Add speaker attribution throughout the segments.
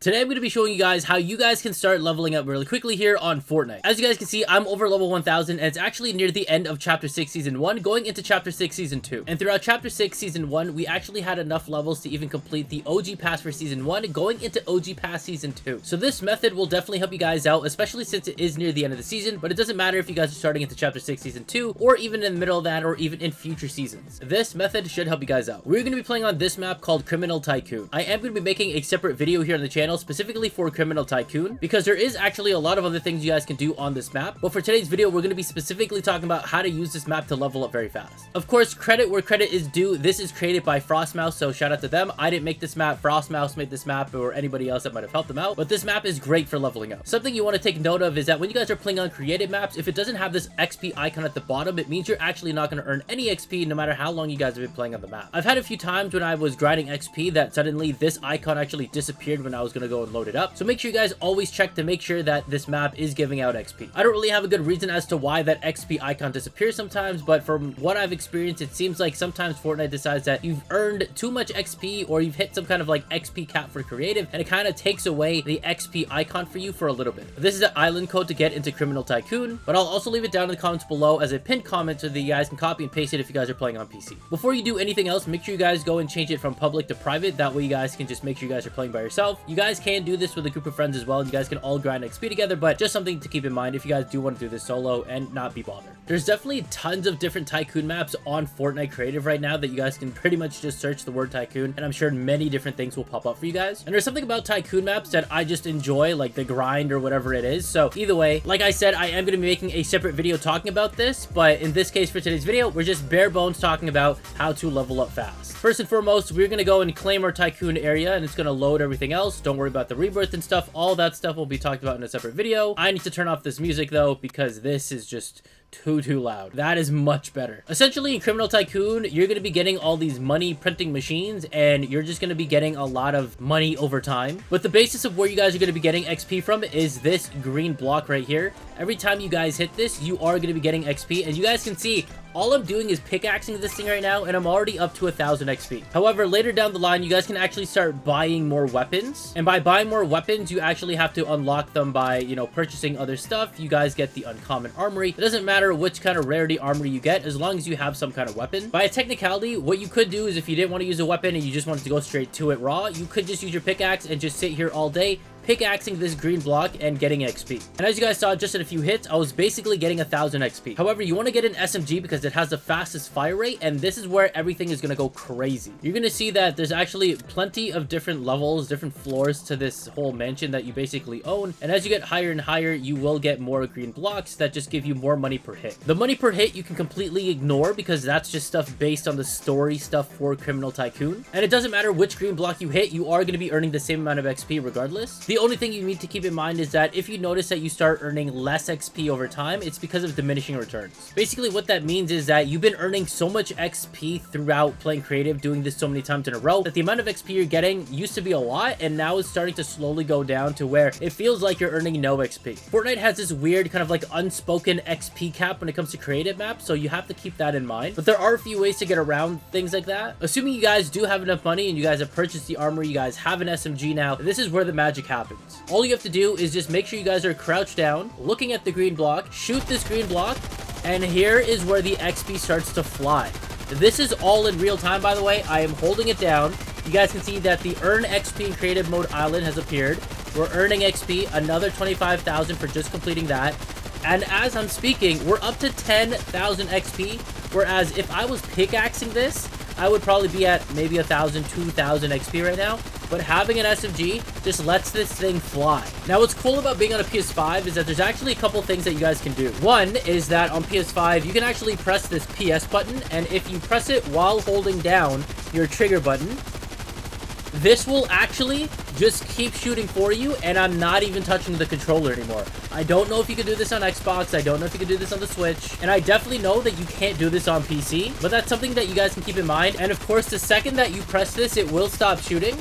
Speaker 1: Today I'm going to be showing you guys how you guys can start leveling up really quickly here on Fortnite. As you guys can see, I'm over level 1000 and it's actually near the end of Chapter 6 Season 1 going into Chapter 6 Season 2. And throughout Chapter 6 Season 1, we actually had enough levels to even complete the OG Pass for Season 1 going into OG Pass Season 2. So this method will definitely help you guys out, especially since it is near the end of the season, but it doesn't matter if you guys are starting into Chapter 6 Season 2 or even in the middle of that or even in future seasons. This method should help you guys out. We're going to be playing on this map called Criminal Tycoon. I am going to be making a separate video here on the channel specifically for Criminal Tycoon because there is actually a lot of other things you guys can do on this map, but for today's video we're going to be specifically talking about how to use this map to level up very fast. Of course, credit where credit is due. This is created by Frostmouse, so shout out to them. I didn't make this map, Frostmouse made this map, or anybody else that might have helped them out, but this map is great for leveling up. Something you want to take note of is that when you guys are playing on creative maps, if it doesn't have this XP icon at the bottom, it means you're actually not going to earn any XP no matter how long you guys have been playing on the map. I've had a few times when I was grinding XP that suddenly this icon actually disappeared when I was going to go and load it up, so make sure you guys always check to make sure that this map is giving out XP. I don't really have a good reason as to why that XP icon disappears sometimes, but from what I've experienced, it seems like sometimes Fortnite decides that you've earned too much XP or you've hit some kind of like XP cap for creative, and it kind of takes away the XP icon for you for a little bit. This is the island code to get into Criminal Tycoon, but I'll also leave it down in the comments below as a pinned comment so that you guys can copy and paste it if you guys are playing on PC. Before you do anything else, make sure you guys go and change it from public to private. That way you guys can just make sure you guys are playing by yourself. You guys can do this with a group of friends as well. You guys can all grind XP together, but just something to keep in mind if you guys do want to do this solo and not be bothered. There's definitely tons of different Tycoon maps on Fortnite Creative right now that you guys can pretty much just search the word Tycoon, and I'm sure many different things will pop up for you guys. And there's something about Tycoon maps that I just enjoy, like the grind or whatever it is. So either way, like I said, I am going to be making a separate video talking about this, but in this case for today's video, we're just bare bones talking about how to level up fast. First and foremost, we're going to go and claim our Tycoon area, and it's going to load everything else. Don't worry about the rebirth and stuff. All that stuff will be talked about in a separate video. I need to turn off this music though because this is just too loud. That is much better. Essentially, in Criminal Tycoon, you're going to be getting all these money printing machines, and you're just going to be getting a lot of money over time. But the basis of where you guys are going to be getting XP from is this green block right here. Every time you guys hit this, you are going to be getting XP, and you guys can see all I'm doing is pickaxing this thing right now, and I'm already up to 1000 XP. However, later down the line, you guys can actually start buying more weapons. And by buying more weapons, you actually have to unlock them by, you know, purchasing other stuff. You guys get the uncommon armory. It doesn't matter which kind of rarity armory you get, as long as you have some kind of weapon. By a technicality, what you could do is if you didn't want to use a weapon and you just wanted to go straight to it raw, you could just use your pickaxe and just sit here all day, pickaxing this green block and getting XP. And as you guys saw, just in a few hits, I was basically getting 1000 XP. However, you want to get an SMG because it has the fastest fire rate, and this is where everything is going to go crazy. You're going to see that there's actually plenty of different levels, different floors to this whole mansion that you basically own, and as you get higher and higher, you will get more green blocks that just give you more money per hit. The money per hit you can completely ignore because that's just stuff based on the story stuff for Criminal Tycoon, and it doesn't matter which green block you hit, you are going to be earning the same amount of XP regardless. The only thing you need to keep in mind is that if you notice that you start earning less XP over time, it's because of diminishing returns. Basically, what that means is that you've been earning so much XP throughout playing creative, doing this so many times in a row, that the amount of XP you're getting used to be a lot, and now it's starting to slowly go down to where it feels like you're earning no XP. Fortnite has this weird kind of like unspoken XP cap when it comes to creative maps, so you have to keep that in mind. But there are a few ways to get around things like that. Assuming you guys do have enough money and you guys have purchased the armor, you guys have an SMG now, this is where the magic happens. All you have to do is just make sure you guys are crouched down, looking at the green block, shoot this green block, and here is where the XP starts to fly. This is all in real time, by the way. I am holding it down. You guys can see that the earn XP in creative mode island has appeared. We're earning XP, another 25,000 for just completing that. And as I'm speaking, we're up to 10,000 XP, whereas if I was pickaxing this, I would probably be at maybe 1,000, 2,000 XP right now. But having an SMG just lets this thing fly. Now, what's cool about being on a PS5 is that there's actually a couple things that you guys can do. One is that on PS5, you can actually press this PS button, and if you press it while holding down your trigger button, this will actually just keep shooting for you, and I'm not even touching the controller anymore. I don't know if you can do this on Xbox, I don't know if you can do this on the Switch, and I definitely know that you can't do this on PC, but that's something that you guys can keep in mind. And of course, the second that you press this, it will stop shooting.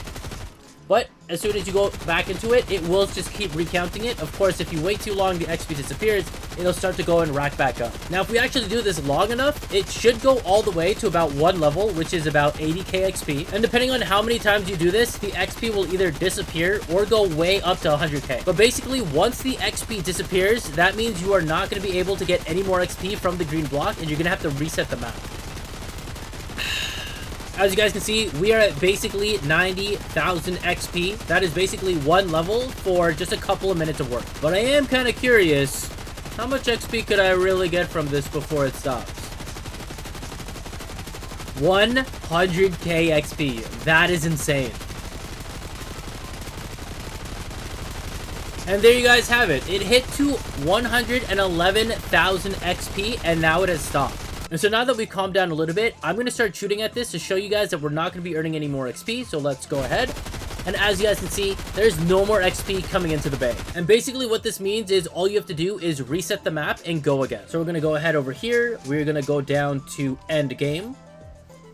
Speaker 1: But as soon as you go back into it, it will just keep recounting it. Of course, if you wait too long, the XP disappears. It'll start to go and rack back up. Now, if we actually do this long enough, it should go all the way to about one level, which is about 80k XP. And depending on how many times you do this, the XP will either disappear or go way up to 100k. But basically, once the XP disappears, that means you are not going to be able to get any more XP from the green block, and you're going to have to reset the map. As you guys can see, we are at basically 90,000 XP. That is basically one level for just a couple of minutes of work. But I am kind of curious, how much XP could I really get from this before it stops? 100k XP. That is insane. And there you guys have it. It hit to 111,000 XP, and now it has stopped. And so now that we've calmed down a little bit, I'm going to start shooting at this to show you guys that we're not going to be earning any more XP. So let's go ahead. And as you guys can see, there's no more XP coming into the bank. And basically what this means is all you have to do is reset the map and go again. So we're going to go ahead over here. We're going to go down to end game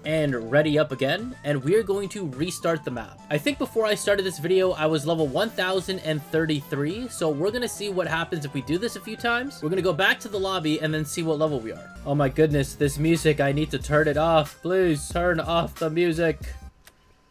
Speaker 1: and ready up again, and we're going to restart the map. I think before I started this video, I was level 1033, so we're gonna see what happens if we do this a few times. We're gonna go back to the lobby and then see what level we are. Oh my goodness, this music, I need to turn it off. Please turn off the music.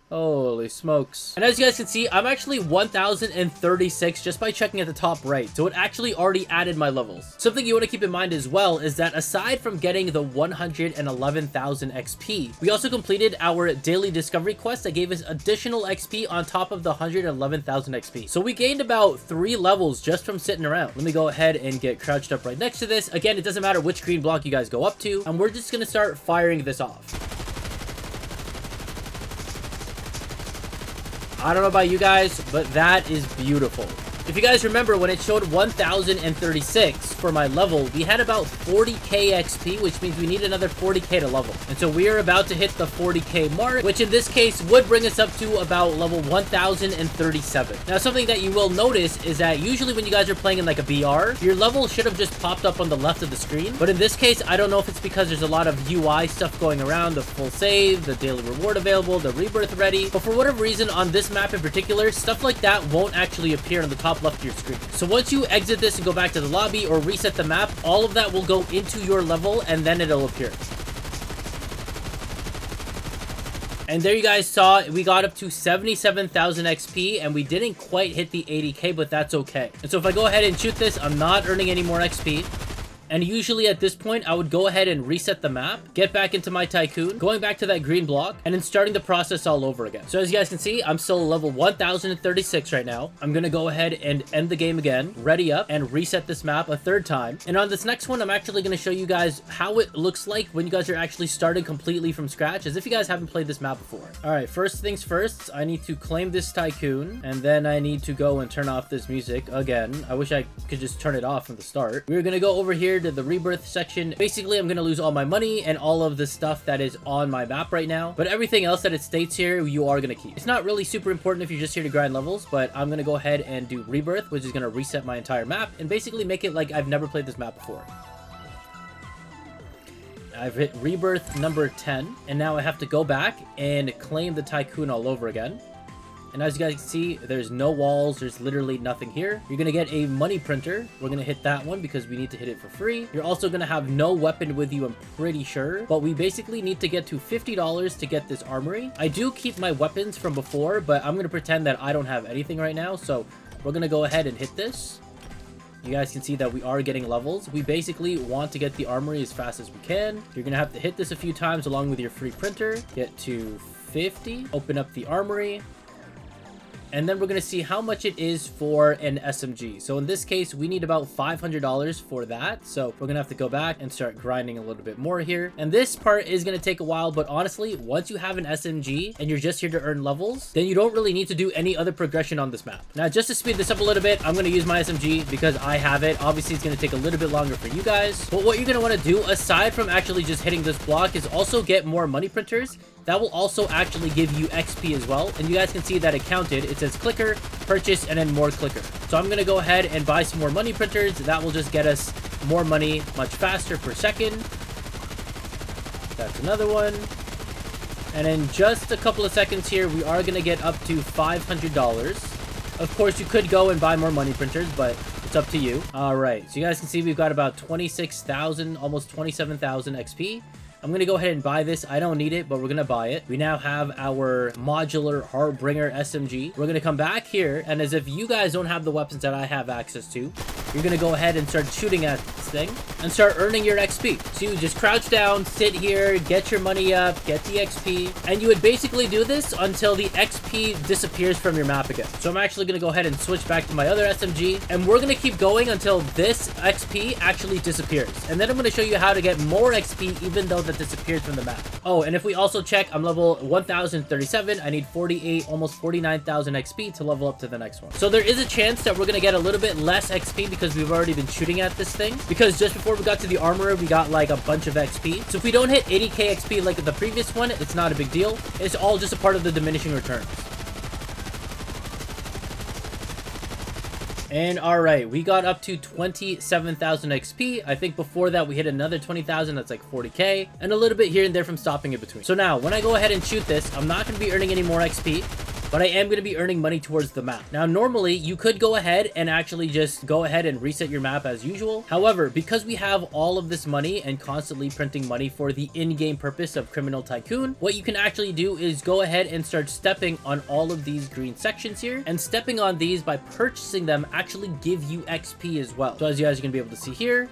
Speaker 1: Holy smokes. And as you guys can see, I'm actually 1036 just by checking at the top right. So it actually already added my levels. Something you want to keep in mind as well is that aside from getting the 111,000 XP, we also completed our daily discovery quest that gave us additional XP on top of the 111,000 XP. So we gained about 3 levels just from sitting around. Let me go ahead and get crouched up right next to this. Again, it doesn't matter which green block you guys go up to, and we're just going to start firing this off. I don't know about you guys, but that is beautiful. If you guys remember, when it showed 1036 for my level, we had about 40k XP, which means we need another 40k to level. And so we are about to hit the 40k mark, which in this case would bring us up to about level 1037. Now, something that you will notice is that usually when you guys are playing in like a BR, your level should have just popped up on the left of the screen. But in this case, I don't know if it's because there's a lot of UI stuff going around, the full save, the daily reward available, the rebirth ready. But for whatever reason, on this map in particular, stuff like that won't actually appear on the top left of your screen. So once you exit this and go back to the lobby or reset the map, all of that will go into your level and then it'll appear. And there you guys saw, we got up to 77,000 XP and we didn't quite hit the 80k, but that's okay. And so if I go ahead and shoot this, I'm not earning any more XP. And usually at this point, I would go ahead and reset the map, get back into my Tycoon, going back to that green block, and then starting the process all over again. So as you guys can see, I'm still level 1036 right now. I'm going to go ahead and end the game again, ready up, and reset this map a third time. And on this next one, I'm actually going to show you guys how it looks like when you guys are actually starting completely from scratch, as if you guys haven't played this map before. All right, first things first, I need to claim this Tycoon, and then I need to go and turn off this music again. I wish I could just turn it off from the start. We're going to go over here to the rebirth section. Basically, I'm going to lose all my money and all of the stuff that is on my map right now, but everything else that it states here, you are going to keep. It's not really super important if you're just here to grind levels, but I'm going to go ahead and do rebirth, which is going to reset my entire map and basically make it like I've never played this map before. I've hit rebirth number 10, and now I have to go back and claim the Tycoon all over again. And as you guys can see, there's no walls. There's literally nothing here. You're going to get a money printer. We're going to hit that one because we need to hit it for free. You're also going to have no weapon with you, I'm pretty sure. But we basically need to get to $50 to get this armory. I do keep my weapons from before, but I'm going to pretend that I don't have anything right now. So we're going to go ahead and hit this. You guys can see that we are getting levels. We basically want to get the armory as fast as we can. You're going to have to hit this a few times along with your free printer. Get to 50. Open up the armory. And then we're going to see how much it is for an SMG. So in this case, we need about $500 for that. So we're going to have to go back and start grinding a little bit more here. And this part is going to take a while, but honestly, once you have an SMG and you're just here to earn levels, then you don't really need to do any other progression on this map. Now, just to speed this up a little bit, I'm going to use my SMG because I have it. Obviously, it's going to take a little bit longer for you guys. But what you're going to want to do, aside from actually just hitting this block, is also get more money printers. That will also actually give you XP as well. And you guys can see that it counted. It says clicker, purchase, and then more clicker. So I'm going to go ahead and buy some more money printers. That will just get us more money much faster per second. That's another one. And in just a couple of seconds here, we are going to get up to $500. Of course, you could go and buy more money printers, but it's up to you. All right, so you guys can see we've got about 26,000, almost 27,000 XP. I'm going to go ahead and buy this. I don't need it, but we're going to buy it. We now have our modular Heartbringer SMG. We're going to come back here, and as if you guys don't have the weapons that I have access to, you're going to go ahead and start shooting at this thing and start earning your XP. So you just crouch down, sit here, get your money up, get the XP, and you would basically do this until the XP disappears from your map again. So I'm actually going to go ahead and switch back to my other SMG, and we're going to keep going until this XP actually disappears. And then I'm going to show you how to get more XP even though that disappears from the map. Oh, and if we also check, I'm level 1037. I need 48, almost 49,000 XP to level up to the next one. So there is a chance that we're going to get a little bit less XP because we've already been shooting at this thing. Because just before we got to the armorer, we got like a bunch of XP. So if we don't hit 80k XP like the previous one, it's not a big deal. It's all just a part of the diminishing returns. And alright, we got up to 27,000 XP. I think before that we hit another 20,000, that's like 40k. And a little bit here and there from stopping in between. So now, when I go ahead and shoot this, I'm not going to be earning any more XP. But I am going to be earning money towards the map. Now, normally, you could go ahead and actually just go ahead and reset your map as usual. However, because we have all of this money and constantly printing money for the in-game purpose of Criminal Tycoon, what you can actually do is go ahead and start stepping on all of these green sections here. And stepping on these by purchasing them actually give you XP as well. So as you guys are going to be able to see here,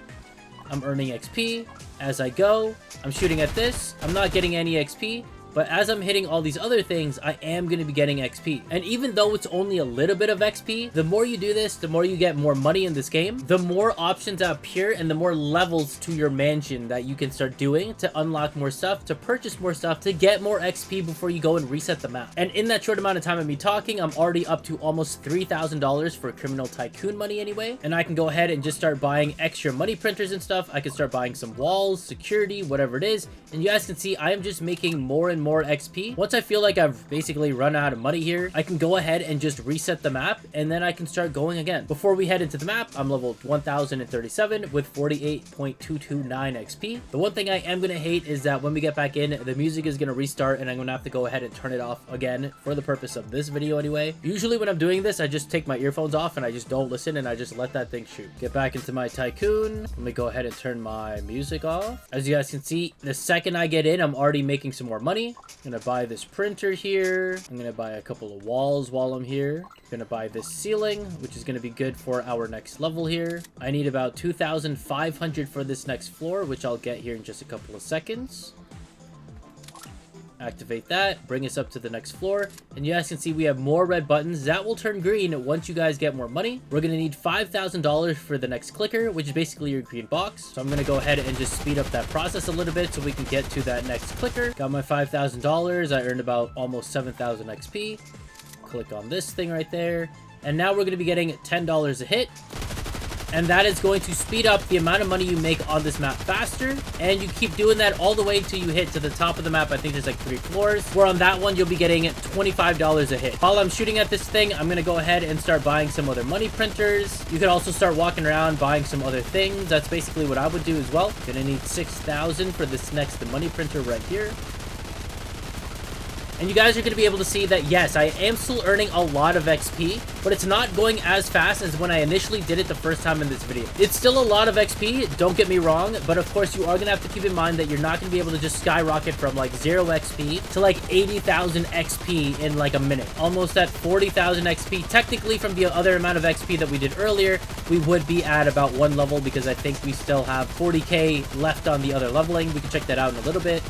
Speaker 1: I'm earning XP. As I go, I'm shooting at this. I'm not getting any XP. But as I'm hitting all these other things, I am going to be getting XP. And even though it's only a little bit of XP, the more you do this, the more you get more money in this game, the more options appear and the more levels to your mansion that you can start doing to unlock more stuff, to purchase more stuff, to get more XP before you go and reset the map. And in that short amount of time of me talking, I'm already up to almost $3,000 for Criminal Tycoon money anyway. And I can go ahead and just start buying extra money printers and stuff. I can start buying some walls, security, whatever it is. And you guys can see I am just making more and more XP. Once I feel like I've basically run out of money here, I can go ahead and just reset the map and then I can start going again. Before we head into the map, I'm level 1037 with 48.229 XP. The one thing I am going to hate is that when we get back in, the music is going to restart and I'm going to have to go ahead and turn it off again for the purpose of this video anyway. Usually when I'm doing this, I just take my earphones off and I just don't listen and I just let that thing shoot. Get back into my Tycoon. Let me go ahead and turn my music off. As you guys can see, the second I get in, I'm already making some more money. I'm gonna buy this printer here. I'm gonna buy a couple of walls while I'm here. I'm gonna buy this ceiling, which is gonna be good for our next level here. I need about 2,500 for this next floor, which I'll get here in just a couple of seconds. Activate that, bring us up to the next floor, and you guys can see we have more red buttons that will turn green once you guys get more money. We're gonna need $5,000 for the next clicker, which is basically your green box. So I'm gonna go ahead and just speed up that process a little bit so we can get to that next clicker. Got my $5,000. I earned about almost 7,000 XP. Click on this thing right there, and now we're gonna be getting $10 a hit. And that is going to speed up the amount of money you make on this map faster. And you keep doing that all the way until you hit to the top of the map. I think there's like 3 floors. Where on that one, you'll be getting $25 a hit. While I'm shooting at this thing, I'm going to go ahead and start buying some other money printers. You could also start walking around buying some other things. That's basically what I would do as well. Gonna need 6,000 for this next money printer right here. And you guys are going to be able to see that, yes, I am still earning a lot of XP, but it's not going as fast as when I initially did it the first time in this video. It's still a lot of XP, don't get me wrong, but of course you are going to have to keep in mind that you're not going to be able to just skyrocket from like 0 XP to like 80,000 XP in like a minute. Almost at 40,000 XP. Technically, from the other amount of XP that we did earlier, we would be at about 1 level because I think we still have 40k left on the other leveling. We can check that out in a little bit.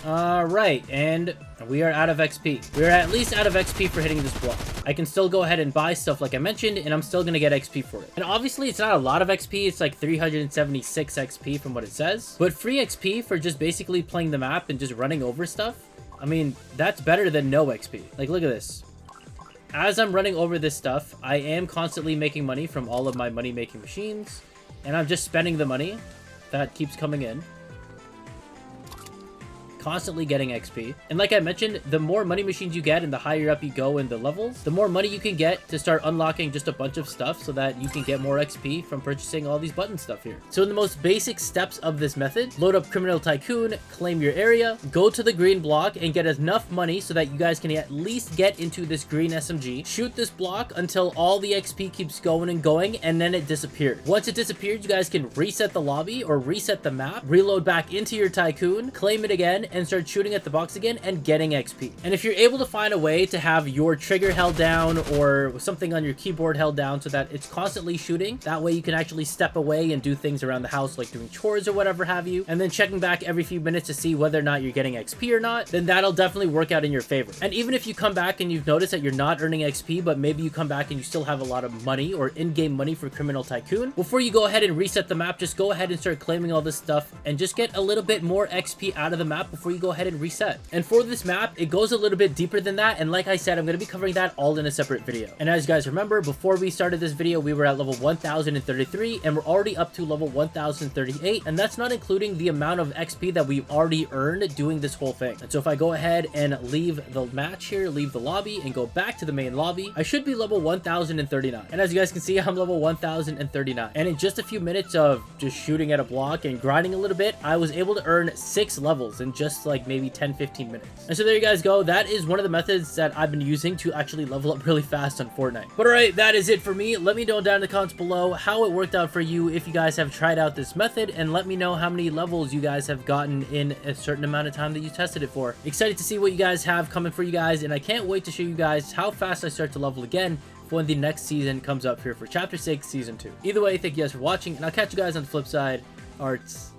Speaker 1: Alright, and we are out of XP. We are at least out of XP for hitting this block. I can still go ahead and buy stuff like I mentioned, and I'm still going to get XP for it. And obviously, it's not a lot of XP. It's like 376 XP from what it says. But free XP for just basically playing the map and just running over stuff, I mean, that's better than no XP. Like, look at this. As I'm running over this stuff, I am constantly making money from all of my money-making machines. And I'm just spending the money that keeps coming in. constantly getting XP. And like I mentioned, the more money machines you get and the higher up you go in the levels, the more money you can get to start unlocking just a bunch of stuff so that you can get more XP from purchasing all these button stuff here. So in the most basic steps of this method, load up Criminal Tycoon, claim your area, go to the green block and get enough money so that you guys can at least get into this green SMG. Shoot this block until all the XP keeps going and going, and then it disappeared. Once it disappeared, you guys can reset the lobby or reset the map, reload back into your Tycoon, claim it again, and start shooting at the box again and getting XP. And if you're able to find a way to have your trigger held down or something on your keyboard held down so that it's constantly shooting, that way you can actually step away and do things around the house like doing chores or whatever have you, and then checking back every few minutes to see whether or not you're getting XP or not, then that'll definitely work out in your favor. And even if you come back and you've noticed that you're not earning XP, but maybe you come back and you still have a lot of money or in-game money for Criminal Tycoon, before you go ahead and reset the map, just go ahead and start claiming all this stuff and just get a little bit more XP out of the map before you go ahead and reset. And for this map, it goes a little bit deeper than that, and like I said, I'm going to be covering that all in a separate video. And as you guys remember, before we started this video, we were at level 1033 and we're already up to level 1038, and that's not including the amount of XP that we've already earned doing this whole thing. And so if I go ahead and leave the match here, leave the lobby and go back to the main lobby, I should be level 1039. And as you guys can see, I'm level 1039. And in just a few minutes of just shooting at a block and grinding a little bit, I was able to earn 6 levels in just like maybe 10-15 minutes. And so there you guys go. That is one of the methods that I've been using to actually level up really fast on Fortnite. But alright, that is it for me. Let me know down in the comments below how it worked out for you if you guys have tried out this method, and let me know how many levels you guys have gotten in a certain amount of time that you tested it for. Excited to see what you guys have coming for you guys, and I can't wait to show you guys how fast I start to level again when the next season comes up here for Chapter 6 Season 2. Either way, thank you guys for watching, and I'll catch you guys on the flip side. Arts